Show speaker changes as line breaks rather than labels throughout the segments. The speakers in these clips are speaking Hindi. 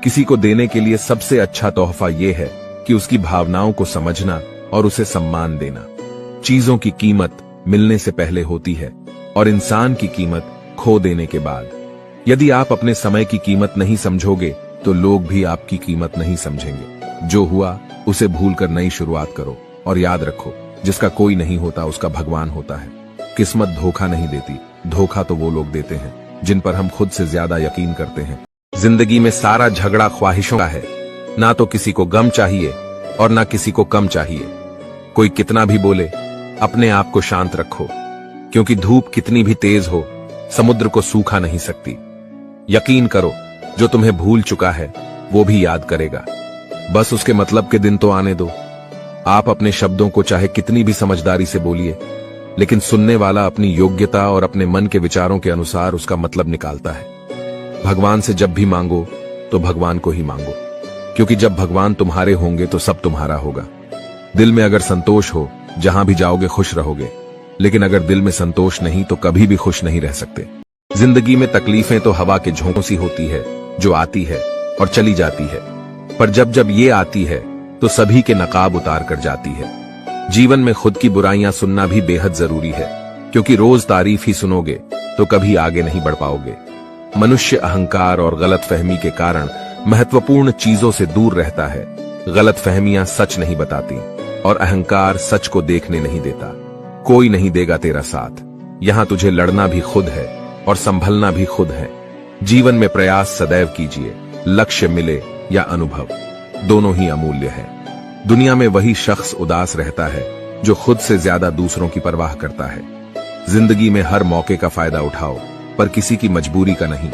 किसी को देने के लिए सबसे अच्छा तोहफा यह है कि उसकी भावनाओं को समझना और उसे सम्मान देना। चीजों की कीमत मिलने से पहले होती है और इंसान की कीमत खो देने के बाद। यदि आप अपने समय की कीमत नहीं समझोगे तो लोग भी आपकी कीमत नहीं समझेंगे। जो हुआ उसे भूलकर नई शुरुआत करो और याद रखो, जिसका कोई नहीं होता उसका भगवान होता है। किस्मत धोखा नहीं देती, धोखा तो वो लोग देते हैं जिन पर हम खुद से ज्यादा यकीन करते हैं। जिंदगी में सारा झगड़ा ख्वाहिशों का है। ना तो किसी को गम चाहिए और ना किसी को कम चाहिए। कोई कितना भी बोले, अपने आप को शांत रखो, क्योंकि धूप कितनी भी तेज हो समुद्र को सूखा नहीं सकती। यकीन करो, जो तुम्हें भूल चुका है वो भी याद करेगा। बस उसके मतलब के दिन तो आने दो। आप अपने शब्दों को चाहे कितनी भी समझदारी से बोलिए, लेकिन सुनने वाला अपनी योग्यता और अपने मन के विचारों के अनुसार उसका मतलब निकालता है। भगवान से जब भी मांगो तो भगवान को ही मांगो, क्योंकि जब भगवान तुम्हारे होंगे तो सब तुम्हारा होगा। दिल में अगर संतोष हो, जहां भी जाओगे खुश रहोगे, लेकिन अगर दिल में संतोष नहीं तो कभी भी खुश नहीं रह सकते। जिंदगी में तकलीफें तो हवा के झोंकों सी होती है, जो आती है और चली जाती है, पर जब जब ये आती है तो सभी के नकाब उतार कर जाती है। जीवन में खुद की बुराइयां सुनना भी बेहद जरूरी है, क्योंकि रोज तारीफ ही सुनोगे तो कभी आगे नहीं बढ़ पाओगे। मनुष्य अहंकार और गलतफहमी के कारण महत्वपूर्ण चीजों से दूर रहता है। गलतफहमियां सच नहीं बताती और अहंकार सच को देखने नहीं देता। कोई नहीं देगा तेरा साथ। यहां तुझे लड़ना भी खुद है और संभलना भी खुद है। जीवन में प्रयास सदैव कीजिए, लक्ष्य मिले या अनुभव, दोनों ही अमूल्य है। दुनिया में वही शख्स उदास रहता है जो खुद से ज्यादा दूसरों की परवाह करता है। जिंदगी में हर मौके का फायदा उठाओ, पर किसी की मजबूरी का नहीं।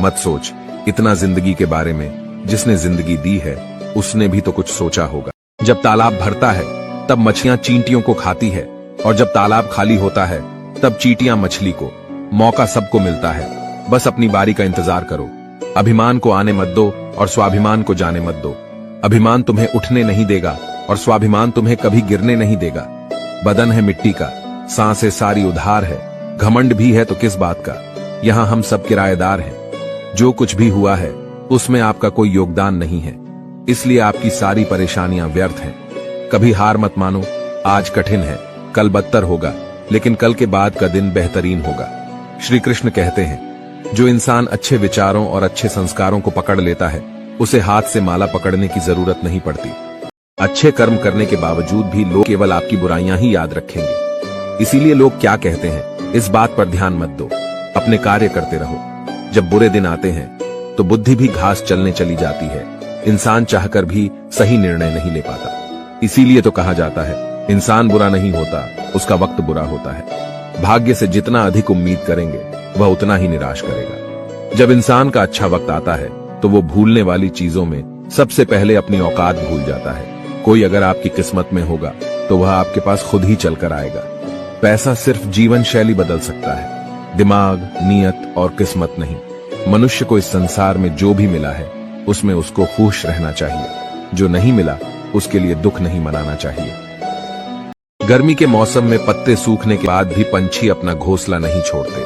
मत सोच इतना जिंदगी के बारे में, जिसने जिंदगी दी है उसने भी तो कुछ सोचा होगा। जब तालाब भरता है तब मछलियां चींटियों को खाती है, और जब तालाब खाली होता है तब चींटियां मछली को। मौका सबको मिलता है, बस अपनी बारी का इंतजार करो। अभिमान को आने मत दो और स्वाभिमान को जाने मत दो। अभिमान तुम्हें उठने नहीं देगा और स्वाभिमान तुम्हें कभी गिरने नहीं देगा। बदन है मिट्टी का, सांसें सारी उधार है। घमंड भी है तो किस बात का, यहां हम सब किराएदार हैं। जो कुछ भी हुआ है उसमें आपका कोई योगदान नहीं है, इसलिए आपकी सारी परेशानियां व्यर्थ हैं। कभी हार मत मानो। आज कठिन है, कल बदतर होगा, लेकिन कल के बाद का दिन बेहतरीन होगा। श्री कृष्ण कहते हैं, जो इंसान अच्छे विचारों और अच्छे संस्कारों को पकड़ लेता है उसे हाथ से माला पकड़ने की जरूरत नहीं पड़ती। अच्छे कर्म करने के बावजूद भी लोग केवल आपकी बुराइयां ही याद रखेंगे। इसीलिए लोग क्या कहते हैं इस बात पर ध्यान मत दो, अपने कार्य करते रहो। जब बुरे दिन आते हैं तो बुद्धि भी घास चलने चली जाती है। इंसान चाहकर भी सही निर्णय नहीं ले पाता। इसीलिए तो कहा जाता है, इंसान बुरा नहीं होता, उसका वक्त बुरा होता है। भाग्य से जितना अधिक उम्मीद करेंगे वह उतना ही निराश करेगा। जब इंसान का अच्छा वक्त आता है तो वो भूलने वाली चीजों में सबसे पहले अपनी औकात भूल जाता है। कोई अगर आपकी किस्मत में होगा तो वह आपके पास खुद ही चलकर आएगा। पैसा सिर्फ जीवन शैली बदल सकता है, दिमाग, नियत और किस्मत नहीं। मनुष्य को इस संसार में जो भी मिला है उसमें उसको खुश रहना चाहिए। जो नहीं मिला उसके लिए दुख नहीं मनाना चाहिए। गर्मी के मौसम में पत्ते सूखने के बाद भी पंछी अपना घोंसला नहीं छोड़ते,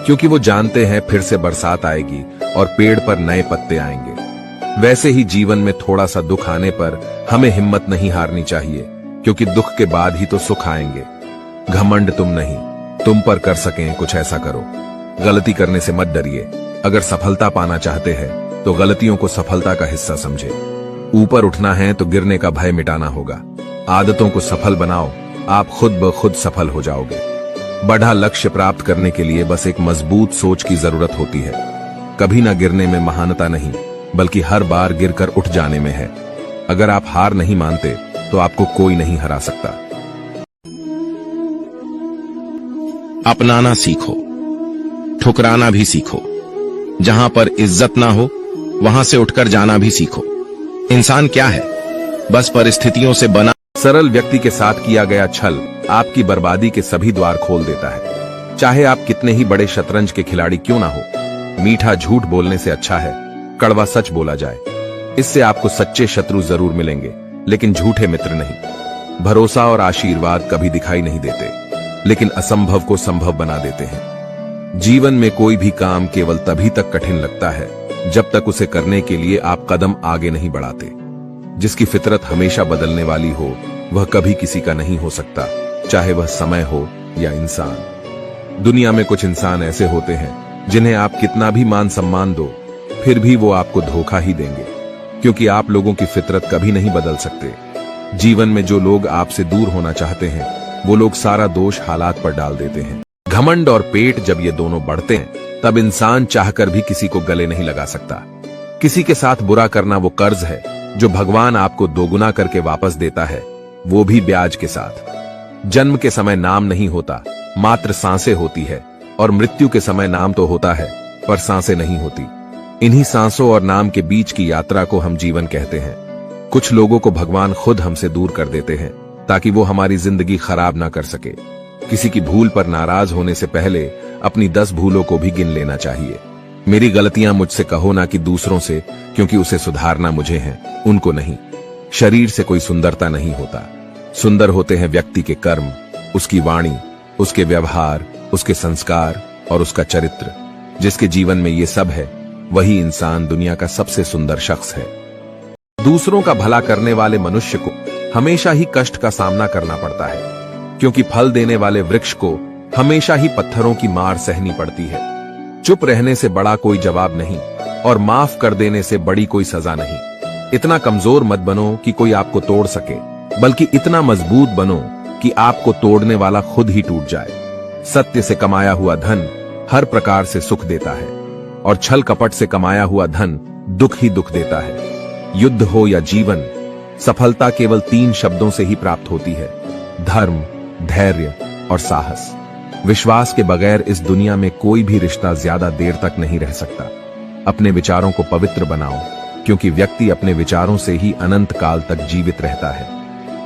क्योंकि वो जानते हैं फिर से बरसात आएगी और पेड़ पर नए पत्ते आएंगे। वैसे ही जीवन में थोड़ा सा दुख आने पर हमें हिम्मत नहीं हारनी चाहिए, क्योंकि दुख के बाद ही तो सुख आएंगे। घमंड तुम नहीं, तुम पर कर सकें कुछ ऐसा करो। गलती करने से मत डरिए। अगर सफलता पाना चाहते हैं तो गलतियों को सफलता का हिस्सा समझे। ऊपर उठना है तो गिरने का भय मिटाना होगा। आदतों को सफल बनाओ, आप खुद ब खुद सफल हो जाओगे। बड़ा लक्ष्य प्राप्त करने के लिए बस एक मजबूत सोच की जरूरत होती है। कभी ना गिरने में महानता नहीं, बल्कि हर बार गिरकर उठ जाने में है। अगर आप हार नहीं मानते तो आपको कोई नहीं हरा सकता।
अपनाना सीखो, ठुकराना भी सीखो। जहां पर इज्जत ना हो वहां से उठकर जाना भी सीखो। इंसान क्या है, बस परिस्थितियों से बना।
सरल व्यक्ति के साथ किया गया छल आपकी बर्बादी के सभी द्वार खोल देता है। चाहे आप कितने ही बड़े शतरंज के खिलाड़ी क्यों ना हो। मीठा झूठ बोलने से अच्छा है कड़वा सच बोला जाए। इससे आपको सच्चे शत्रु जरूर मिलेंगे, लेकिन झूठे मित्र नहीं। भरोसा और आशीर्वाद कभी दिखाई नहीं देते, लेकिन असंभव को संभव बना देते हैं। जीवन में कोई भी काम केवल तभी तक कठिन लगता है जब तक उसे करने के लिए आप कदम आगे नहीं बढ़ाते। जिसकी फितरत हमेशा बदलने वाली हो वह कभी किसी का नहीं हो सकता, चाहे वह समय हो या इंसान। दुनिया में कुछ इंसान ऐसे होते हैं जिन्हें आप कितना भी मान सम्मान दो फिर भी वो आपको धोखा ही देंगे, क्योंकि आप लोगों की फितरत कभी नहीं बदल सकते। जीवन में जो लोग आपसे दूर होना चाहते हैं वो लोग सारा दोष हालात पर डाल देते हैं। घमंड और पेट जब ये दोनों बढ़ते हैं तब इंसान चाहकर भी किसी को गले नहीं लगा सकता। किसी के साथ बुरा करना वो कर्ज है जो भगवान आपको दोगुना करके वापस देता है, वो भी ब्याज के साथ। जन्म के समय नाम नहीं होता, मात्र सांसें होती है, और मृत्यु के समय नाम तो होता है पर सांसें नहीं होती। इन्हीं सांसों और नाम के बीच की यात्रा को हम जीवन कहते हैं। कुछ लोगों को भगवान खुद हमसे दूर कर देते हैं ताकि वो हमारी जिंदगी खराब ना कर सके। किसी की भूल पर नाराज होने से पहले अपनी 10 भूलों को भी गिन लेना चाहिए। मेरी गलतियां मुझसे कहो ना कि दूसरों से, क्योंकि उसे सुधारना मुझे है, उनको नहीं। शरीर से कोई सुंदरता नहीं होता, सुंदर होते हैं व्यक्ति के कर्म, उसकी वाणी, उसके व्यवहार, उसके संस्कार और उसका चरित्र। जिसके जीवन में ये सब है वही इंसान दुनिया का सबसे सुंदर शख्स है। दूसरों का भला करने वाले मनुष्य को हमेशा ही कष्ट का सामना करना पड़ता है, क्योंकि फल देने वाले वृक्ष को हमेशा ही पत्थरों की मार सहनी पड़ती है। चुप रहने से बड़ा कोई जवाब नहीं और माफ कर देने से बड़ी कोई सजा नहीं। इतना कमजोर मत बनो कि कोई आपको तोड़ सके, बल्कि इतना मजबूत बनो कि आपको तोड़ने वाला खुद ही टूट जाए। सत्य से कमाया हुआ धन हर प्रकार से सुख देता है और छल कपट से कमाया हुआ धन दुख ही दुख देता है। युद्ध हो या जीवन, सफलता केवल 3 शब्दों से ही प्राप्त होती है: धर्म, धैर्य और साहस। विश्वास के बगैर इस दुनिया में कोई भी रिश्ता ज्यादा देर तक नहीं रह सकता। अपने विचारों को पवित्र बनाओ, क्योंकि व्यक्ति अपने विचारों से ही अनंत काल तक जीवित रहता है।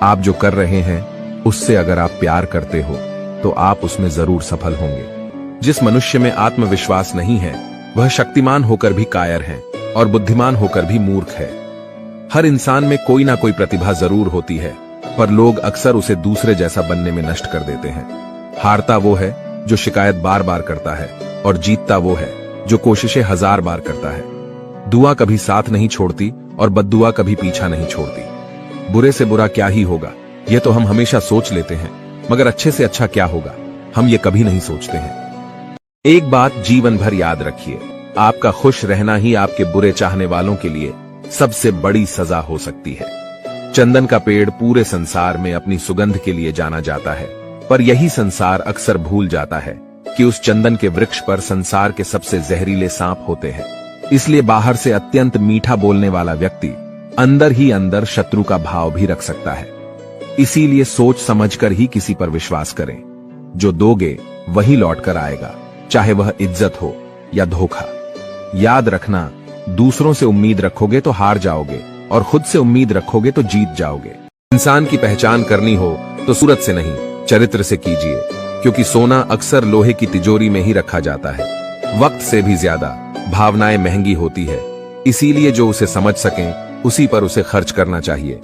आप जो कर रहे हैं उससे अगर आप प्यार करते हो तो आप उसमें जरूर सफल होंगे। जिस मनुष्य में आत्मविश्वास नहीं है वह शक्तिमान होकर भी कायर है और बुद्धिमान होकर भी मूर्ख है। हर इंसान में कोई ना कोई प्रतिभा जरूर होती है, पर लोग अक्सर उसे दूसरे जैसा बनने में नष्ट कर देते हैं। हारता वो है जो शिकायत बार बार करता है और जीतता वो है जो कोशिशें 1000 बार करता है। दुआ कभी साथ नहीं छोड़ती और बद्दुआ कभी पीछा नहीं छोड़ती। बुरे से बुरा क्या ही होगा ये तो हम हमेशा सोच लेते हैं, मगर अच्छे से अच्छा क्या होगा हम ये कभी नहीं सोचते हैं। एक बात जीवन भर याद रखिए, आपका खुश रहना ही आपके बुरे चाहने वालों के लिए सबसे बड़ी सजा हो सकती है। चंदन का पेड़ पूरे संसार में अपनी सुगंध के लिए जाना जाता है, पर यही संसार अक्सर भूल जाता है कि उस चंदन के वृक्ष पर संसार के सबसे जहरीले सांप होते हैं। इसलिए बाहर से अत्यंत मीठा बोलने वाला व्यक्ति अंदर ही अंदर शत्रु का भाव भी रख सकता है। इसीलिए सोच समझकर ही किसी पर विश्वास करें। जो दोगे वही लौट कर आएगा, चाहे वह इज्जत हो या धोखा। याद रखना, दूसरों से उम्मीद रखोगे तो हार जाओगे और खुद से उम्मीद रखोगे तो जीत जाओगे। इंसान की पहचान करनी हो तो सूरत से नहीं, चरित्र से कीजिए, क्योंकि सोना अक्सर लोहे की तिजोरी में ही रखा जाता है। वक्त से भी ज्यादा भावनाएं महंगी होती है, इसीलिए जो उसे समझ सकें उसी पर उसे खर्च करना चाहिए।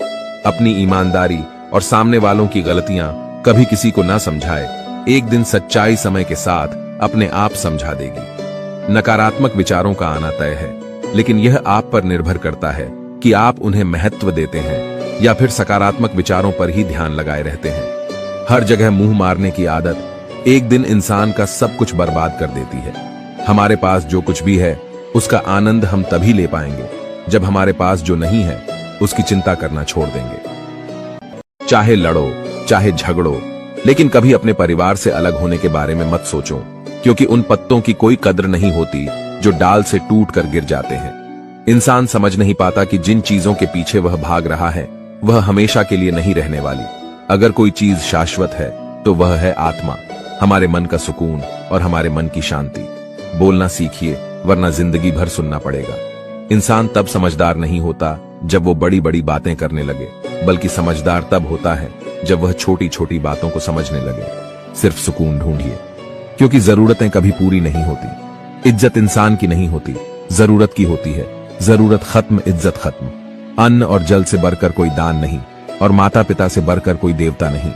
अपनी ईमानदारी और सामने वालों की गलतियां कभी किसी को ना समझाए। एक दिन सच्चाई समय के साथ अपने आप समझा देगी। नकारात्मक विचारों का आना तय है, लेकिन यह आप पर निर्भर करता है कि आप उन्हें महत्व देते हैं या फिर सकारात्मक विचारों पर ही ध्यान लगाए रहते हैं। हर जगह मुंह मारने की आदत एक दिन इंसान का सब कुछ बर्बाद कर देती है। हमारे पास जो कुछ भी है उसका आनंद हम तभी ले पाएंगे जब हमारे पास जो नहीं है उसकी चिंता करना छोड़ देंगे। चाहे लड़ो, चाहे झगड़ो, लेकिन कभी अपने परिवार से अलग होने के बारे में मत सोचो, क्योंकि उन पत्तों की कोई कद्र नहीं होती जो डाल से टूट कर गिर जाते हैं। इंसान समझ नहीं पाता कि जिन चीजों के पीछे वह भाग रहा है वह हमेशा के लिए नहीं रहने वाली। अगर कोई चीज शाश्वत है तो वह है आत्मा, हमारे मन का सुकून और हमारे मन की शांति। बोलना सीखिए, वरना जिंदगी भर सुनना पड़ेगा। इंसान तब समझदार नहीं होता जब वो बड़ी बड़ी बातें करने लगे, बल्कि समझदार तब होता है जब वह छोटी छोटी बातों को समझने लगे। सिर्फ सुकून ढूंढिए, क्योंकि जरूरतें कभी पूरी नहीं होती। इज्जत इंसान की नहीं होती, जरूरत की होती है। जरूरत खत्म, इज्जत खत्म। अन्न और जल से बढ़कर कोई दान नहीं और माता पिता से बढ़कर कोई देवता नहीं।